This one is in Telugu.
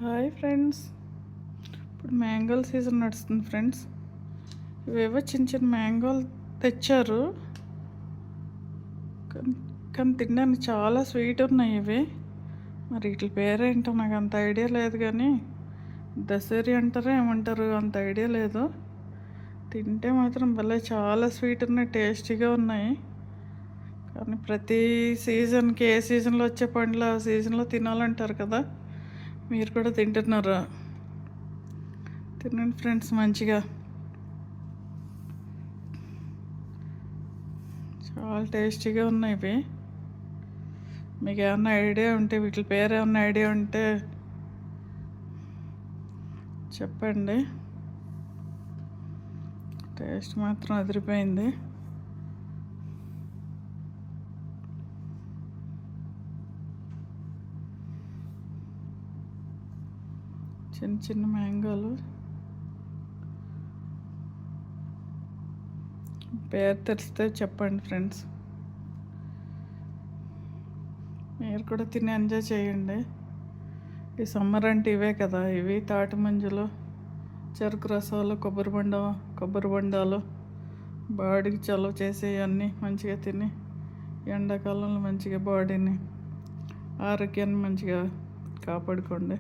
Hi friends. ఇప్పుడు మ్యాంగోల సీజన్ నడుస్తుంది ఫ్రెండ్స్. ఇవేవో చిన్న చిన్న మ్యాంగోలు తెచ్చారు, కానీ తినడానికి చాలా స్వీట్ ఉన్నాయి ఇవి. మరి వీటి పేరేంటో నాకు అంత ఐడియా లేదు, కానీ దసరి అంటారో ఏమంటారు అంత ఐడియా లేదు. తింటే మాత్రం భలే చాలా స్వీట్ ఉన్నాయి, టేస్టీగా ఉన్నాయి. కానీ ప్రతి సీజన్కి ఏ సీజన్లో వచ్చే పండ్లు ఆ సీజన్లో తినాలంటారు కదా, మీరు కూడా తింటున్నారా? తినండి ఫ్రెండ్స్ మంచిగా. చాలా టేస్టీగా ఉన్నాయి ఇవి. మీకు ఏమన్నా ఐడియా ఉంటే, వీటి పేరు ఏమన్నా ఐడియా ఉంటే చెప్పండి. టేస్ట్ మాత్రం అదిరిపోయింది. చిన్న చిన్న మ్యాంగోలు. పేరు తెలిస్తే చెప్పండి ఫ్రెండ్స్. మీరు కూడా తిని ఎంజాయ్ చేయండి. ఈ సమ్మర్ అంటే ఇవే కదా, ఇవి తాటి మంజులు, చెరుకు రసాలు, కొబ్బరి బొండాలు, బాడీకి చలువ చేసేవన్నీ మంచిగా తిని ఎండాకాలంలో మంచిగా బాడీని ఆరోగ్యాన్ని మంచిగా కాపాడుకోండి.